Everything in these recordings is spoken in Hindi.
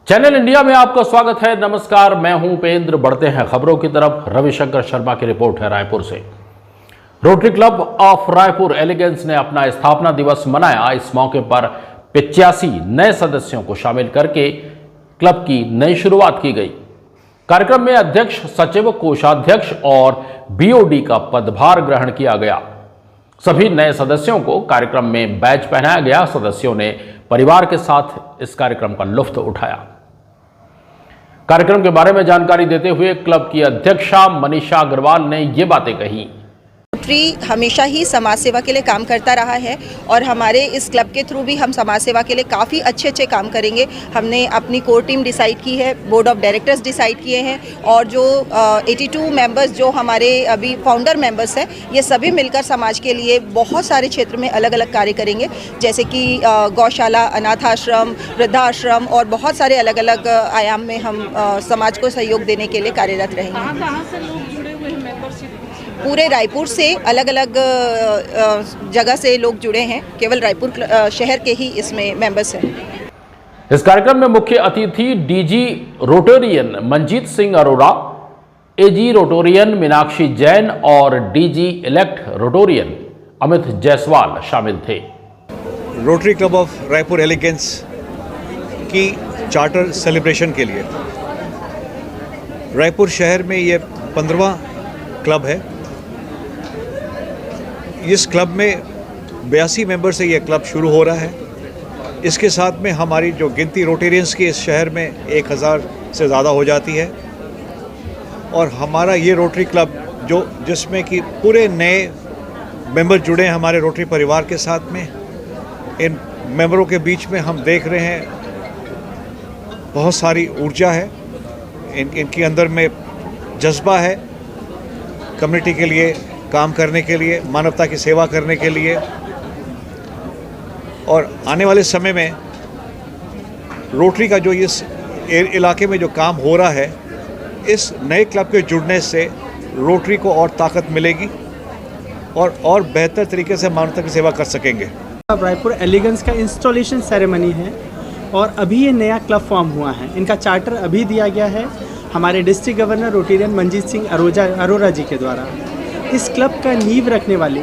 चैनल इंडिया में आपका स्वागत है। नमस्कार, मैं हूं उपेंद्र। बढ़ते हैं खबरों की तरफ। रविशंकर शर्मा की रिपोर्ट है रायपुर से। Rotary Club of Raipur Elegance ने अपना स्थापना दिवस मनाया। इस मौके पर 85 नए सदस्यों को शामिल करके क्लब की नई शुरुआत की गई। कार्यक्रम में अध्यक्ष, सचिव, कोषाध्यक्ष और बीओडी का पदभार ग्रहण किया गया। सभी नए सदस्यों को कार्यक्रम में बैज पहनाया गया। सदस्यों ने परिवार के साथ इस कार्यक्रम का लुत्फ उठाया। कार्यक्रम के बारे में जानकारी देते हुए क्लब की अध्यक्षा मनीषा अग्रवाल ने ये बातें कही। रोटरी हमेशा ही समाज सेवा के लिए काम करता रहा है और हमारे इस क्लब के थ्रू भी हम समाज सेवा के लिए काफ़ी अच्छे काम करेंगे। हमने अपनी कोर टीम डिसाइड की है, बोर्ड ऑफ डायरेक्टर्स डिसाइड किए हैं और जो 82 मेंबर्स जो हमारे अभी फाउंडर मेंबर्स हैं, ये सभी मिलकर समाज के लिए बहुत सारे क्षेत्र में अलग अलग कार्य करेंगे, जैसे कि गौशाला, अनाथ आश्रम, वृद्धाश्रम और बहुत सारे अलग अलग आयाम में हम समाज को सहयोग देने के लिए कार्यरत रहेंगे। पूरे रायपुर से अलग अलग जगह से लोग जुड़े हैं, केवल रायपुर शहर के ही इसमें मेंबर्स हैं। इस कार्यक्रम में मुख्य अतिथि DG Rotarian Manjeet Singh Arora, AG Rotarian Meenakshi Jain और DG elect Rotarian Amit Jaiswal शामिल थे। Rotary Club of Raipur Elegance की चार्टर सेलिब्रेशन के लिए रायपुर शहर में ये 15वां क्लब है। इस क्लब में 82 मेंबर से ये क्लब शुरू हो रहा है। इसके साथ में हमारी जो गिनती रोटेरियंस की इस शहर में 1000 से ज़्यादा हो जाती है और हमारा ये रोटरी क्लब जिसमें कि पूरे नए मेंबर जुड़े हैं हमारे रोटरी परिवार के साथ में। इन मेंबरों के बीच में हम देख रहे हैं बहुत सारी ऊर्जा है, इनके अंदर में जज्बा है कम्युनिटी के लिए काम करने के लिए, मानवता की सेवा करने के लिए। और आने वाले समय में रोटरी का जो इस इलाके में जो काम हो रहा है, इस नए क्लब के जुड़ने से रोटरी को और ताकत मिलेगी और बेहतर तरीके से मानवता की सेवा कर सकेंगे। रायपुर एलिगेंस का इंस्टॉलेशन सेरेमनी है और अभी ये नया क्लब फॉर्म हुआ है। इनका चार्टर अभी दिया गया है हमारे district governor Rotarian Manjeet Singh Arora ji के द्वारा। इस क्लब का नींव रखने वाले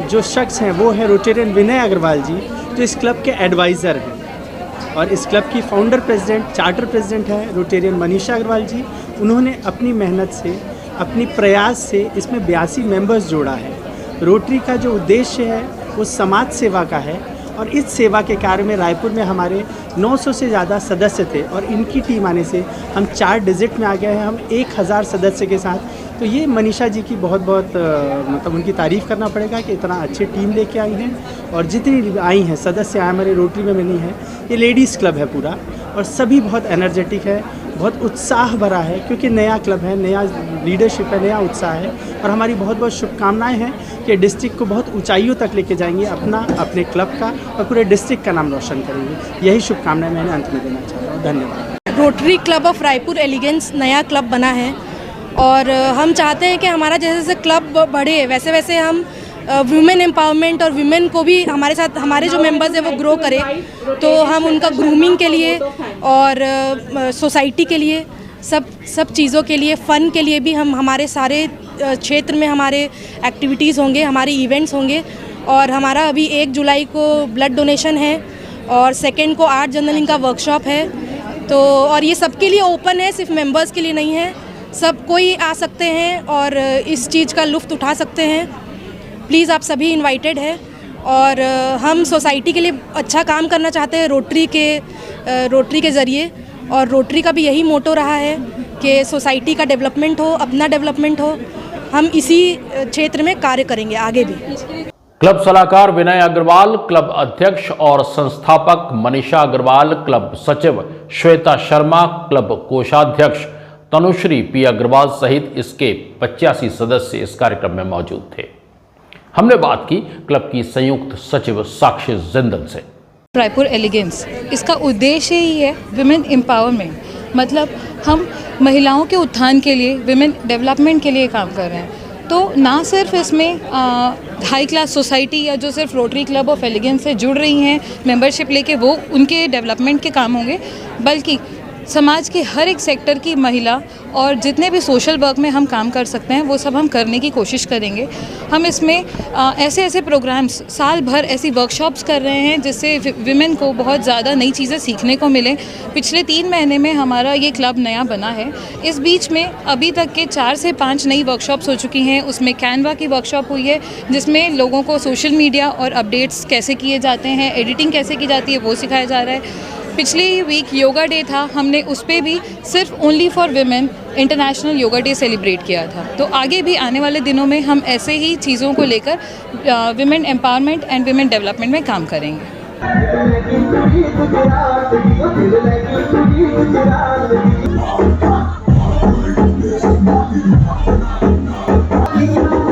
जो शख्स हैं वो है रोटेरियन विनय अग्रवाल जी, जो इस क्लब के एडवाइज़र हैं। और इस क्लब की फाउंडर प्रेसिडेंट, चार्टर प्रेसिडेंट है रोटेरियन मनीषा अग्रवाल जी। उन्होंने अपनी मेहनत से, अपनी प्रयास से इसमें 82 मेंबर्स जोड़ा है। रोटरी का जो उद्देश्य है वो समाज सेवा का है और इस सेवा के कार्य में रायपुर में हमारे 900 से ज़्यादा सदस्य थे और इनकी टीम आने से हम 4 डिजिट में आ गए हैं, हम 1000 सदस्य के साथ। तो ये मनीषा जी की बहुत मतलब उनकी तारीफ़ करना पड़ेगा कि इतना अच्छी टीम लेके आई हैं और जितनी आई हैं सदस्य आए हमारे रोटरी में मिली हैं। ये लेडीज़ क्लब है पूरा और सभी बहुत एनर्जेटिक है, बहुत उत्साह भरा है क्योंकि नया क्लब है, नया लीडरशिप है, नया उत्साह है। और हमारी बहुत शुभकामनाएं हैं कि डिस्ट्रिक्ट को बहुत ऊंचाइयों तक लेके जाएंगे, अपने क्लब का और पूरे डिस्ट्रिक्ट का नाम रोशन करेंगे। यही शुभकामनाएं मैंने अंत में देना चाहता हूँ। धन्यवाद। Rotary Club of Raipur Elegance नया क्लब बना है और हम चाहते हैं कि हमारा जैसे जैसे क्लब बढ़े वैसे वैसे हम वुमेन एम्पावरमेंट और वुमेन को भी हमारे साथ, हमारे जो मेंबर्स हैं वो ग्रो करें। तो हम उनका ग्रूमिंग के लिए और सोसाइटी के लिए, सब चीज़ों के लिए, फ़न के लिए भी हम हमारे सारे क्षेत्र में हमारे एक्टिविटीज़ होंगे, हमारे इवेंट्स होंगे। और हमारा अभी 1 जुलाई को ब्लड डोनेशन है और 2 को आर्ट जर्नलिंग का वर्कशॉप है। तो और ये सबके लिए ओपन है, सिर्फ मेंबर्स के लिए नहीं है। सब कोई आ सकते हैं और इस चीज़ का लुत्फ़ उठा सकते हैं। प्लीज़ आप सभी इनवाइटेड हैं और हम सोसाइटी के लिए अच्छा काम करना चाहते हैं रोटरी के ज़रिए। और रोटरी का भी यही मोटो रहा है कि सोसाइटी का डेवलपमेंट हो, अपना डेवलपमेंट हो। हम इसी क्षेत्र में कार्य करेंगे आगे भी। क्लब सलाहकार विनय अग्रवाल, क्लब अध्यक्ष और संस्थापक मनीषा अग्रवाल, क्लब सचिव श्वेता शर्मा, क्लब कोषाध्यक्ष तनुश्री पी अग्रवाल सहित इसके 85 सदस्य इस कार्यक्रम में मौजूद थे। हमने बात की क्लब की संयुक्त सचिव साक्षी जिंदल से। रायपुर एलिगेंस, इसका उद्देश्य ही है विमेन एम्पावरमेंट, मतलब हम महिलाओं के उत्थान के लिए, विमेन डेवलपमेंट के लिए काम कर रहे हैं। तो ना सिर्फ इसमें हाई क्लास सोसाइटी या जो सिर्फ रोटरी क्लब ऑफ एलिगेंस से जुड़ रही हैं मेंबरशिप लेके, वो उनके डेवलपमेंट के काम होंगे, बल्कि समाज के हर एक सेक्टर की महिला और जितने भी सोशल वर्क में हम काम कर सकते हैं वो सब हम करने की कोशिश करेंगे। हम इसमें ऐसे ऐसे प्रोग्राम्स साल भर ऐसी वर्कशॉप्स कर रहे हैं जिससे विमेन को बहुत ज़्यादा नई चीज़ें सीखने को मिलें। पिछले 3 महीने में हमारा ये क्लब नया बना है। इस बीच में अभी तक के 4 से 5 नई वर्कशॉप्स हो चुकी हैं। उसमें कैनवा की वर्कशॉप हुई है जिसमें लोगों को सोशल मीडिया और अपडेट्स कैसे किए जाते हैं, एडिटिंग कैसे की जाती है वो सिखाया जा रहा है। पिछली वीक योगा डे था, हमने उस पर भी सिर्फ only for women international yoga day celebrate किया था। तो आगे भी आने वाले दिनों में हम ऐसे ही चीज़ों को लेकर women empowerment and women development में काम करेंगे। Thank you.